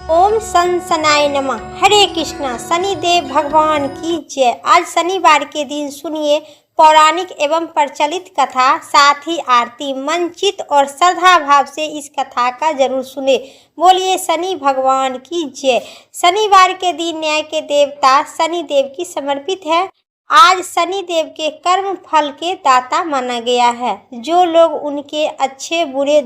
ओम सन सनाय नमः। हरे कृष्णा। शनिदेव भगवान की जय। आज शनिवार के दिन सुनिए पौराणिक एवं प्रचलित कथा, साथ ही आरती। मन चित और श्रद्धा भाव से इस कथा का जरूर सुने। बोलिए शनि भगवान की जय। शनिवार के दिन न्याय के देवता शनिदेव की समर्पित है। आज शनिदेव के कर्म फल के दाता माना गया है। जो लोग उनके अच्छे बुरे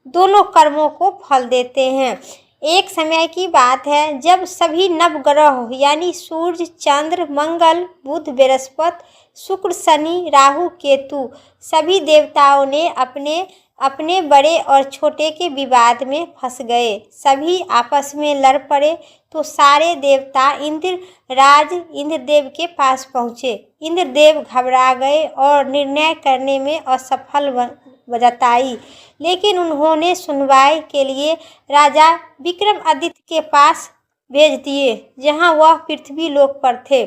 दोनों कर्मों को फल देते हैं। एक समय की बात है जब सभी नवग्रह यानी सूर्य, चंद्र, मंगल, बुध, बृहस्पति, शुक्र, शनि, राहु, केतु सभी देवताओं ने अपने अपने बड़े और छोटे के विवाद में फंस गए। सभी आपस में लड़ पड़े तो सारे देवता इंद्रदेव के पास पहुँचे। इंद्रदेव घबरा गए और निर्णय करने में असफल जताई, लेकिन उन्होंने सुनवाई के लिए राजा विक्रमादित्य के पास भेज दिए, जहां वह पृथ्वी लोक पर थे।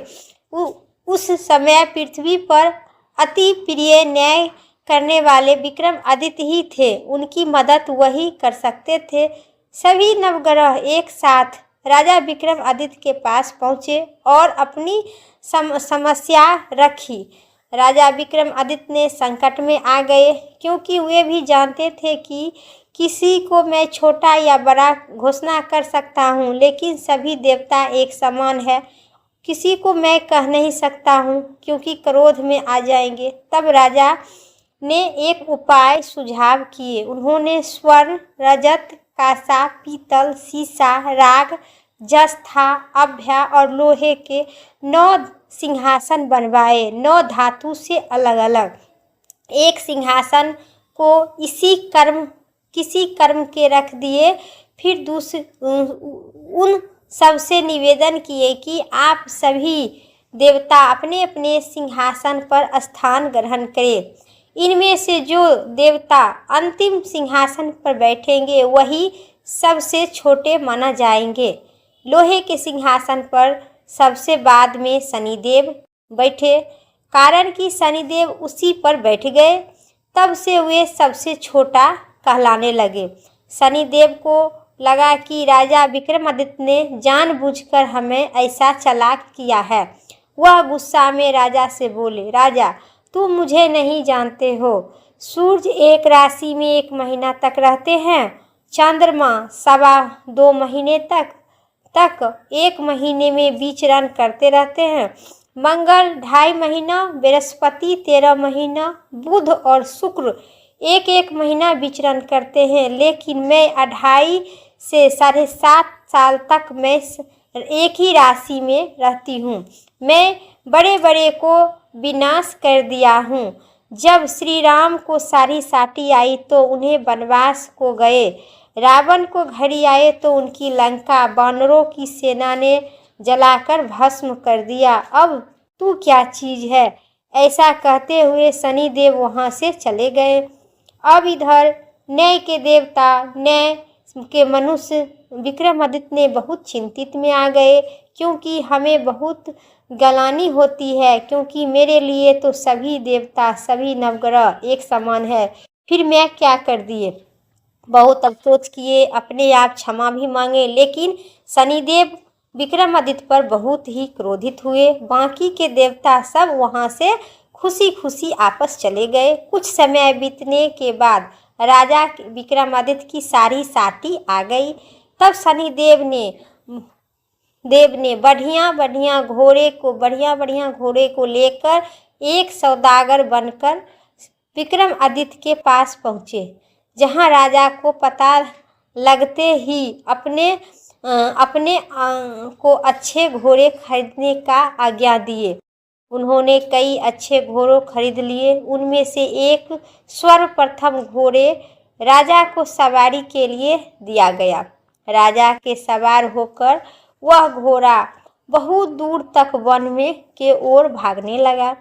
उस समय पृथ्वी पर अति प्रिय न्याय करने वाले विक्रमादित्य ही थे। उनकी मदद वही कर सकते थे। सभी नवग्रह एक साथ राजा विक्रमादित्य के पास पहुँचे और अपनी समस्या रखी। राजा विक्रमादित्य ने संकट में आ गए, क्योंकि वे भी जानते थे कि किसी को मैं छोटा या बड़ा घोषणा कर सकता हूँ, लेकिन सभी देवता एक समान है। किसी को मैं कह नहीं सकता हूँ, क्योंकि क्रोध में आ जाएंगे। तब राजा ने एक उपाय सुझाव किए। उन्होंने स्वर्ण, रजत, कांसा, पीतल, सीसा, राग, जस्था, अभ्या और लोहे के 9 सिंहासन बनवाए, 9 धातु से अलग अलग। एक सिंहासन को किसी कर्म के रख दिए। फिर उन सबसे निवेदन किए कि आप सभी देवता अपने अपने सिंहासन पर स्थान ग्रहण करें। इनमें से जो देवता अंतिम सिंहासन पर बैठेंगे वही सबसे छोटे माना जाएंगे। लोहे के सिंहासन पर सबसे बाद में शनिदेव बैठे। कारण कि शनिदेव उसी पर बैठ गए, तब से वे सबसे छोटा कहलाने लगे। शनिदेव को लगा कि राजा विक्रमादित्य ने जानबूझकर हमें ऐसा चालाक किया है। वह गुस्सा में राजा से बोले, राजा तुम मुझे नहीं जानते हो। सूर्य एक राशि में 1 महीना तक रहते हैं, चंद्रमा 2.25 महीने तक 1 महीने में विचरण करते रहते हैं, मंगल 2.5 महीना, बृहस्पति 13 महीना, बुध और शुक्र 1 महीना विचरण करते हैं। लेकिन मैं 2.5 से 7.5 साल तक मैं एक ही राशि में रहती हूँ। मैं बड़े बड़े को विनाश कर दिया हूँ। जब श्री राम को सारी साटी आई तो उन्हें वनवास को गए। रावण को घड़ी आए तो उनकी लंका वानरों की सेना ने जलाकर भस्म कर दिया। अब तू क्या चीज है? ऐसा कहते हुए शनिदेव वहां से चले गए। अब इधर न्याय के देवता, न्याय के मनुष्य विक्रमादित्य ने बहुत चिंतित में आ गए, क्योंकि हमें बहुत गलानी होती है, क्योंकि मेरे लिए तो सभी देवता, सभी नवग्रह एक समान है। फिर मैं क्या कर दिए? बहुत अफसोस किए, अपने आप क्षमा भी मांगे, लेकिन शनिदेव विक्रमादित्य पर बहुत ही क्रोधित हुए। बाकी के देवता सब वहां से खुशी खुशी आपस चले गए। कुछ समय बीतने के बाद राजा विक्रमादित्य की सारी साटी आ गई। तब शनिदेव ने बढ़िया बढ़िया घोड़े को लेकर एक सौदागर बनकर विक्रमादित्य के पास पहुँचे, जहां राजा को पता लगते ही अपने को अच्छे घोड़े खरीदने का आज्ञा दिए। उन्होंने कई अच्छे घोड़े खरीद लिए। उनमें से एक सर्वप्रथम घोड़े राजा को सवारी के लिए दिया गया। राजा के सवार होकर वह घोड़ा बहुत दूर तक वन में के ओर भागने लगा।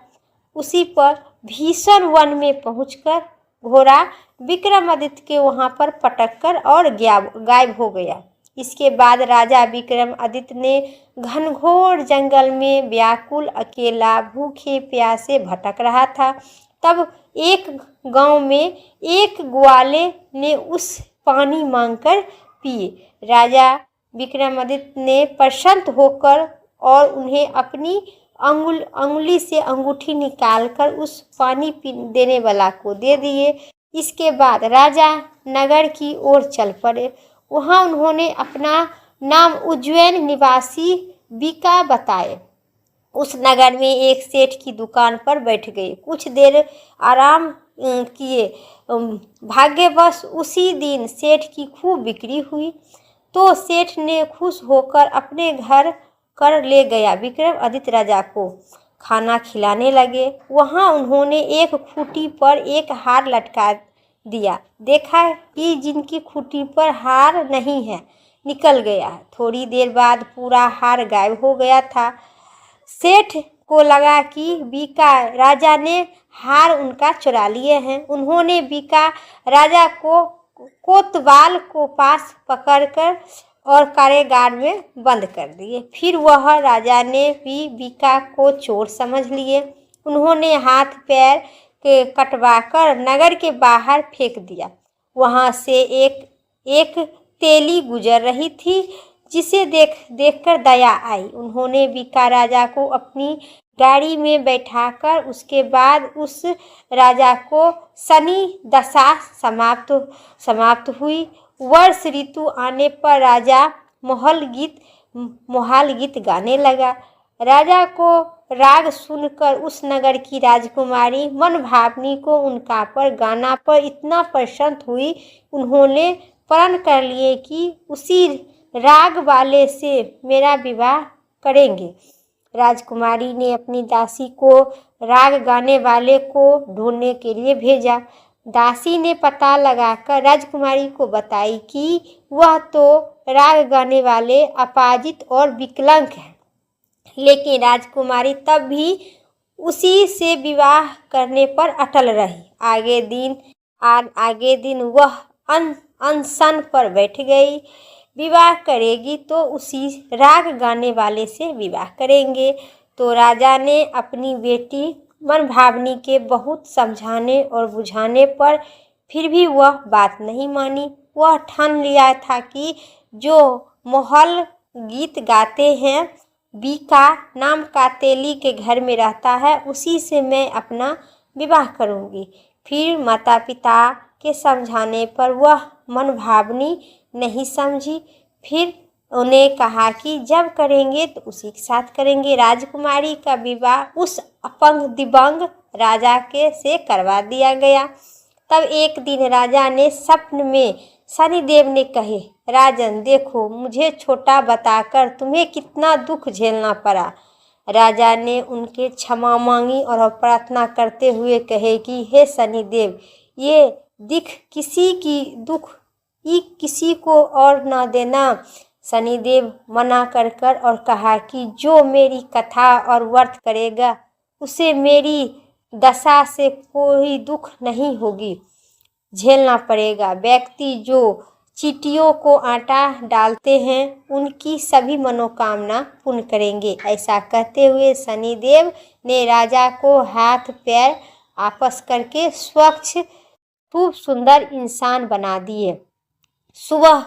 उसी पर भीषण वन में पहुंचकर घोड़ा विक्रमादित्य के वहां पर पटककर और गायब हो गया। इसके बाद राजा विक्रमादित्य ने घनघोर जंगल में व्याकुल, अकेला, भूखे प्यासे भटक रहा था। तब एक गांव में एक ग्वाले ने उस पानी मांगकर पिए। राजा विक्रमादित्य ने प्रसन्न होकर और उन्हें अपनी अंगुली से अंगूठी निकालकर उस पानी देने वाला को दे दिए। इसके बाद राजा नगर की ओर चल पड़े। वहां उन्होंने अपना नाम उज्जैन निवासी बीका बताए। उस नगर में एक सेठ की दुकान पर बैठ गए। कुछ देर आराम किए। भाग्यवश उसी दिन सेठ की खूब बिक्री हुई, तो सेठ ने खुश होकर अपने घर कर ले गया। विक्रमादित्य राजा को खाना खिलाने लगे। वहां उन्होंने एक खूंटी पर एक हार लटका दिया। देखा कि जिनकी खूंटी पर हार नहीं है निकल गया। थोड़ी देर बाद पूरा हार गायब हो गया था। सेठ को लगा कि बीका राजा ने हार उनका चुरा लिए हैं। उन्होंने बीका राजा को कोतवाल को पास पकड़कर और कारागार में बंद कर दिए। फिर वह राजा ने भी बीका को चोर समझ लिए। उन्होंने हाथ पैर के कटवाकर नगर के बाहर फेंक दिया। वहां से एक तेली गुजर रही थी, जिसे देखकर दया आई। उन्होंने बीका राजा को अपनी गाड़ी में बैठाकर उसके बाद उस राजा को शनि दशा समाप्त हुई। वर्ष ऋतु आने पर राजा मोहाल गीत गाने लगा। राजा को राग सुनकर उस नगर की राजकुमारी मनभावनी को उनका पर गाना पर इतना प्रसन्न हुई, उन्होंने प्रण कर लिए कि उसी राग वाले से मेरा विवाह करेंगे। राजकुमारी ने अपनी दासी को राग गाने वाले को ढूंढने के लिए भेजा। दासी ने पता लगाकर राजकुमारी को बताई कि वह तो राग गाने वाले अपाजित और विकलांग है। लेकिन राजकुमारी तब भी उसी से विवाह करने पर अटल रही। आगे दिन वह अनशन पर बैठ गई। विवाह करेगी तो उसी राग गाने वाले से विवाह करेंगे। तो राजा ने अपनी बेटी मनभावनी के बहुत समझाने और बुझाने पर फिर भी वह बात नहीं मानी। वह ठान लिया था कि जो मोहल गीत गाते हैं, बीका नाम का तेली के घर में रहता है, उसी से मैं अपना विवाह करूंगी। फिर माता पिता के समझाने पर वह मनभावनी नहीं समझी। फिर उन्हें कहा कि जब करेंगे तो उसी के साथ करेंगे। राजकुमारी का विवाह उस अपंग दिव्यांग राजा के से करवा दिया गया। तब एक दिन राजा ने स्वप्न में शनिदेव ने कहे, राजन देखो, मुझे छोटा बताकर तुम्हें कितना दुख झेलना पड़ा। राजा ने उनके क्षमा मांगी और प्रार्थना करते हुए कहे कि हे शनिदेव, ये दुख किसी को और न देना। शनिदेव मना कर और कहा कि जो मेरी कथा और व्रत करेगा उसे मेरी दशा से कोई दुख नहीं होगी झेलना पड़ेगा। व्यक्ति जो चींटियों को आटा डालते हैं उनकी सभी मनोकामना पूर्ण करेंगे। ऐसा कहते हुए शनिदेव ने राजा को हाथ पैर आपस करके स्वच्छ खूब सुंदर इंसान बना दिए। सुबह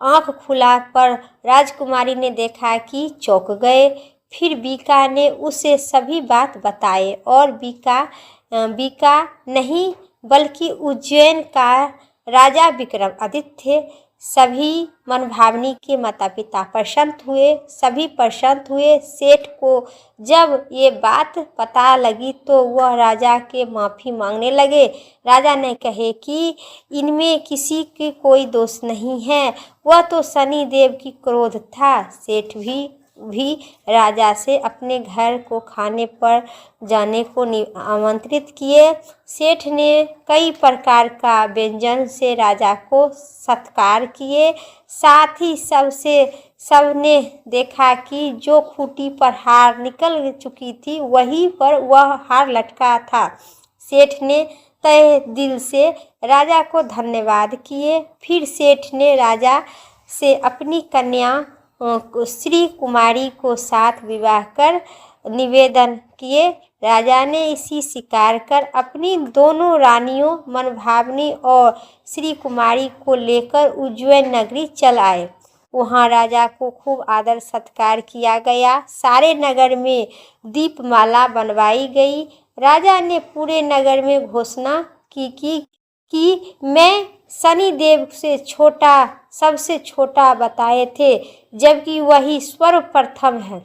आंख खुला पर राजकुमारी ने देखा कि चौंक गए। फिर बीका ने उसे सभी बात बताए और बीका नहीं बल्कि उज्जैन का राजा विक्रमादित्य थे। सभी मनभावनी के माता पिता सभी प्रसन्न हुए। सेठ को जब ये बात पता लगी तो वह राजा के माफ़ी मांगने लगे। राजा ने कहे कि इनमें किसी के कोई दोष नहीं है, वह तो शनि देव की क्रोध था। सेठ भी राजा से अपने घर को खाने पर जाने को आमंत्रित किए। सेठ ने कई प्रकार का व्यंजन से राजा को सत्कार किए। साथ ही सबने देखा कि जो खूंटी पर हार निकल चुकी थी वहीं पर वह हार लटका था। सेठ ने तहे दिल से राजा को धन्यवाद किए। फिर सेठ ने राजा से अपनी कन्या श्री कुमारी को साथ विवाह कर निवेदन किए। राजा ने इसी स्वीकार कर अपनी दोनों रानियों मनभावनी और श्री कुमारी को लेकर उज्जैन नगरी चल आए। वहाँ राजा को खूब आदर सत्कार किया गया। सारे नगर में दीपमाला बनवाई गई। राजा ने पूरे नगर में घोषणा की कि मैं शनिदेव से छोटा, सबसे छोटा बताए थे, जबकि वही सर्वप्रथम है।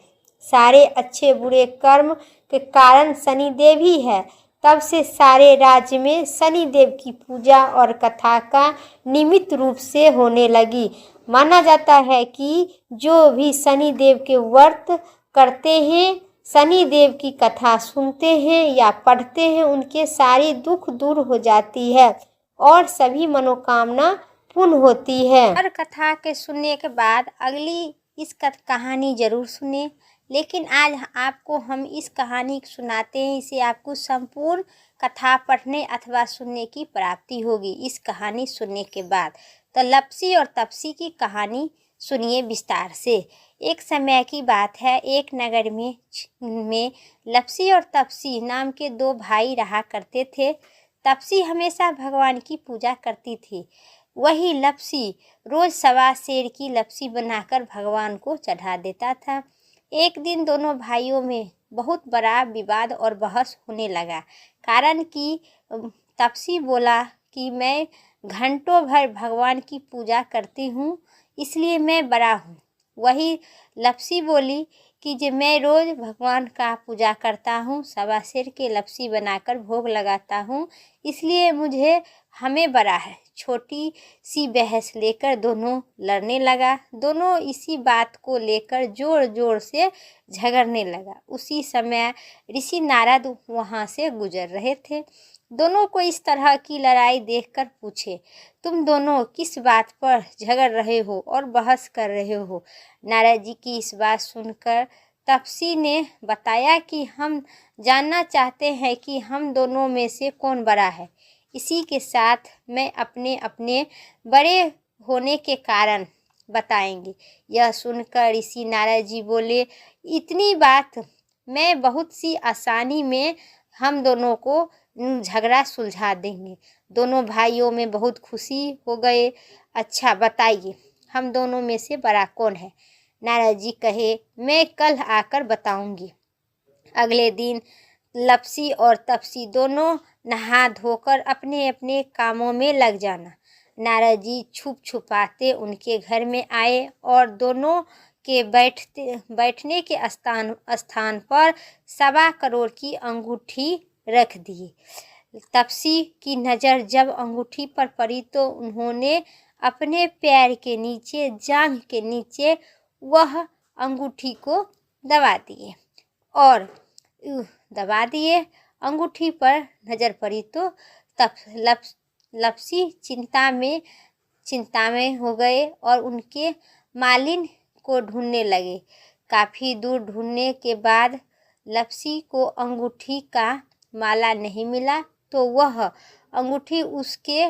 सारे अच्छे बुरे कर्म के कारण शनिदेव ही है। तब से सारे राज्य में शनिदेव की पूजा और कथा का नियमित रूप से होने लगी। माना जाता है कि जो भी शनिदेव के व्रत करते हैं, शनिदेव की कथा सुनते हैं या पढ़ते हैं, उनके सारे दुख दूर हो जाती है और सभी मनोकामना पूर्ण होती है। और कथा के सुनने के बाद अगली इस कहानी जरूर सुने। लेकिन आज आपको हम इस कहानी सुनाते हैं, इसे आपको संपूर्ण कथा पढ़ने अथवा सुनने की प्राप्ति होगी इस कहानी सुनने के बाद। तो लप्सी और तप्सी की कहानी सुनिए विस्तार से। एक समय की बात है, एक नगर में लप्सी और तप्सी नाम के दो भाई रहा करते थे। तप्सी हमेशा भगवान की पूजा करती थी। वही लप्सी रोज सवा सेर की लप्सी बनाकर भगवान को चढ़ा देता था। एक दिन दोनों भाइयों में बहुत बड़ा विवाद और बहस होने लगा। कारण कि तप्सी बोला कि मैं घंटों भर भगवान की पूजा करती हूँ, इसलिए मैं बड़ा हूँ। वही लप्सी बोली कि जो मैं रोज़ भगवान का पूजा करता हूँ, सवा सेर के लप्सी बनाकर भोग लगाता हूँ, इसलिए मुझे हमें बड़ा है। छोटी सी बहस लेकर दोनों लड़ने लगा। दोनों इसी बात को लेकर जोर जोर से झगड़ने लगा। उसी समय ऋषि नारद वहाँ से गुजर रहे थे। दोनों को इस तरह की लड़ाई देखकर पूछे, तुम दोनों किस बात पर झगड़ रहे हो और बहस कर रहे हो? नारद जी की इस बात सुनकर तपसी ने बताया कि हम जानना चाहते हैं कि हम दोनों में से कौन बड़ा है। इसी के साथ मैं अपने अपने बड़े होने के कारण बताएंगे। यह सुनकर ऋषि नारद जी बोले, इतनी बात मैं बहुत सी आसानी में हम दोनों को झगड़ा सुलझा देंगे। दोनों भाइयों में बहुत खुशी हो गए। अच्छा बताइए, हम दोनों में से बड़ा कौन है? नारद जी कहे, मैं कल आकर बताऊंगी। अगले दिन लप्सी और तपसी दोनों नहा धोकर अपने अपने कामों में लग जाना। नारद जी छुप छुपाते उनके घर में आए और दोनों के बैठने के स्थान पर 1.25 करोड़ की अंगूठी रख दिए। तपसी की नज़र जब अंगूठी पर पड़ी तो उन्होंने अपने पैर के नीचे, जांघ के नीचे वह अंगूठी को दबा दिए। अंगूठी पर नज़र पड़ी तो तब लप्सी चिंता में हो गए और उनके मालिन को ढूंढने लगे। काफ़ी दूर ढूंढने के बाद लप्सी को अंगूठी का माला नहीं मिला तो वह अंगूठी उसके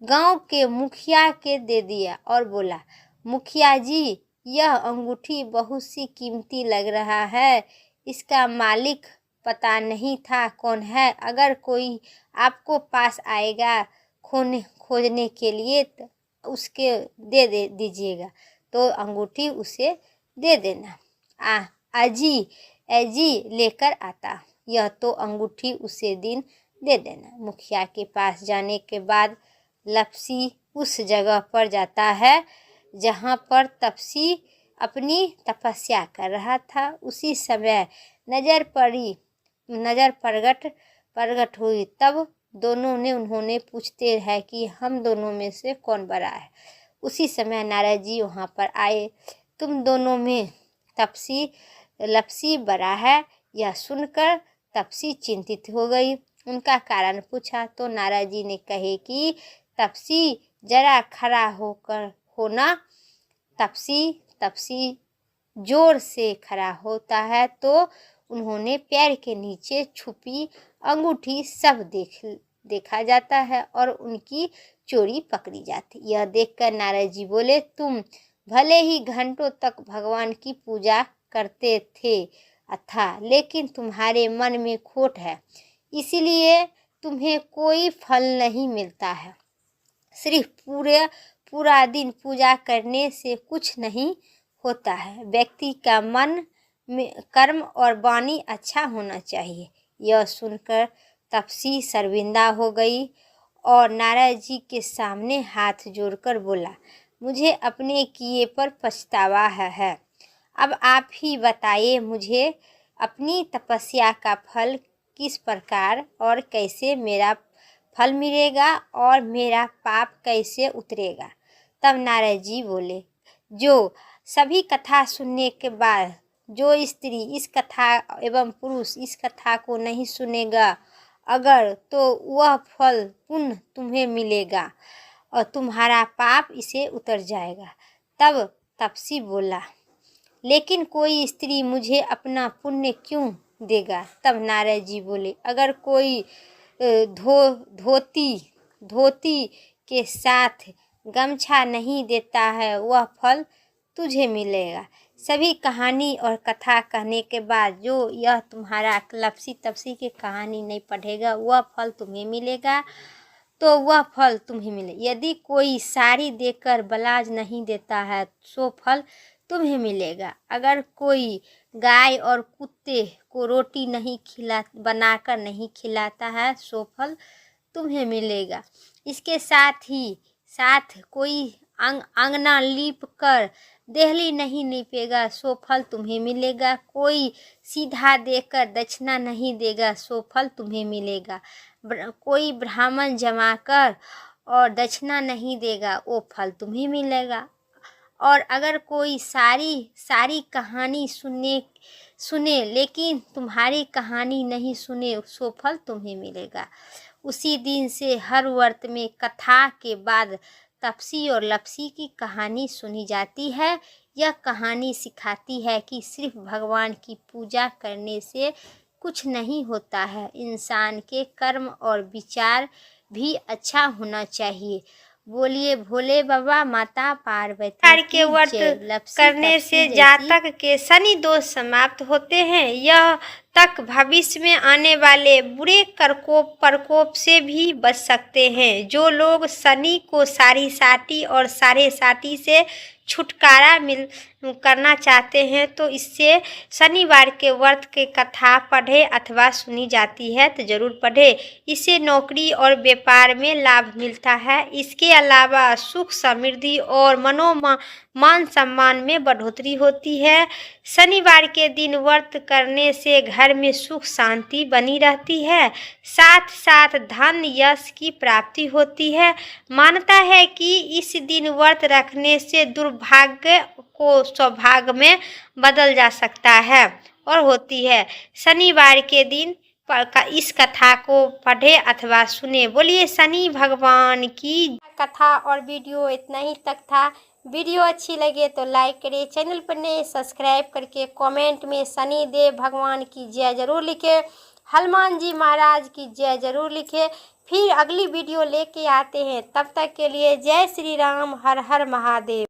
गांव के मुखिया के दे दिया और बोला, मुखिया जी, यह अंगूठी बहुत सी कीमती लग रहा है। इसका मालिक पता नहीं था कौन है। अगर कोई आपको पास आएगा खोजने के लिए तो उसके दे दीजिएगा, तो अंगूठी उसे दे देना। अजी लेकर आता, यह तो अंगूठी उसे दिन दे देना। मुखिया के पास जाने के बाद लप्सी उस जगह पर जाता है जहाँ पर तपसी अपनी तपस्या कर रहा था। उसी समय नज़र प्रगट हुई। तब उन्होंने पूछते हैं कि हम दोनों में से कौन बड़ा है। उसी समय नारद जी वहाँ पर आए। तुम दोनों में लप्सी बड़ा है। यह सुनकर तपसी चिंतित हो गई। उनका कारण पूछा तो नारद जी ने कहे कि तपसी जरा खड़ा होकर होना। तपसी जोर से खड़ा होता है तो उन्होंने पैर के नीचे छुपी अंगूठी सब देखा जाता है और उनकी चोरी पकड़ी जाती। यह देखकर नारद जी बोले, तुम भले ही घंटों तक भगवान की पूजा करते थे लेकिन तुम्हारे मन में खोट है, इसलिए तुम्हें कोई फल नहीं मिलता है। सिर्फ पूरा दिन पूजा करने से कुछ नहीं होता है। व्यक्ति का मन में कर्म और वाणी अच्छा होना चाहिए। यह सुनकर तपसी शर्मिंदा हो गई और नारद जी के सामने हाथ जोड़कर बोला, मुझे अपने किए पर पछतावा है। अब आप ही बताइए, मुझे अपनी तपस्या का फल किस प्रकार और कैसे मेरा फल मिलेगा और मेरा पाप कैसे उतरेगा। तब नारद जी बोले, जो सभी कथा सुनने के बाद जो स्त्री इस कथा एवं पुरुष इस कथा को नहीं सुनेगा अगर, तो वह फल पुण्य तुम्हें मिलेगा और तुम्हारा पाप इसे उतर जाएगा। तब तपसी बोला, लेकिन कोई स्त्री मुझे अपना पुण्य क्यों देगा। तब नारद जी बोले, अगर कोई धोती के साथ गमछा नहीं देता है वह फल तुझे मिलेगा। सभी कहानी और कथा कहने के बाद जो यह तुम्हारा लपसी तपसी की कहानी नहीं पढ़ेगा वह फल तुम्हें मिलेगा, तो वह फल तुम्हें मिले। यदि कोई साड़ी देकर ब्लाउज नहीं देता है सो फल तुम्हें मिलेगा। अगर कोई गाय और कुत्ते को रोटी नहीं बनाकर नहीं खिलाता है सो फल तुम्हें मिलेगा। इसके साथ कोई अंगना लीप कर देहली नहीं लीपेगा सो फल तुम्हें मिलेगा। कोई सीधा देकर दक्षिणा नहीं देगा सो फल तुम्हें मिलेगा। कोई ब्राह्मण जमा कर और दक्षिणा नहीं देगा वो फल तुम्हें मिलेगा। और अगर कोई सारी कहानी सुने लेकिन तुम्हारी कहानी नहीं सुने सो फल तुम्हें मिलेगा। उसी दिन से हर व्रत में कथा के बाद तपसी और लपसी की कहानी सुनी जाती है। यह कहानी सिखाती है कि सिर्फ भगवान की पूजा करने से कुछ नहीं होता है, इंसान के कर्म और विचार भी अच्छा होना चाहिए। बोलिए भोले बाबा माता पार्वती के व्रत करने से जातक के शनि दोष समाप्त होते हैं। यह तक भविष्य में आने वाले बुरे प्रकोप से भी बच सकते हैं। जो लोग शनि को साढ़े साती और साढ़े साती से छुटकारा करना चाहते हैं तो इससे शनिवार के व्रत के कथा पढ़े अथवा सुनी जाती है तो जरूर पढ़े। इससे नौकरी और व्यापार में लाभ मिलता है। इसके अलावा सुख समृद्धि और मान सम्मान में बढ़ोतरी होती है। शनिवार के दिन व्रत करने से घर में सुख शांति बनी रहती है, साथ साथ धन यश की प्राप्ति होती है। मानता है कि इस दिन व्रत रखने से दुर्भाग्य को सौभाग्य में बदल जा सकता है और होती है। शनिवार के दिन इस कथा को पढ़े अथवा सुने। बोलिए शनि भगवान की। कथा और वीडियो इतना ही तक था। वीडियो अच्छी लगे तो लाइक करें, चैनल पर नए सब्सक्राइब करके कमेंट में शनि देव भगवान की जय जरूर लिखें, हनुमान जी महाराज की जय जरूर लिखें। फिर अगली वीडियो लेके आते हैं, तब तक के लिए जय श्री राम, हर हर महादेव।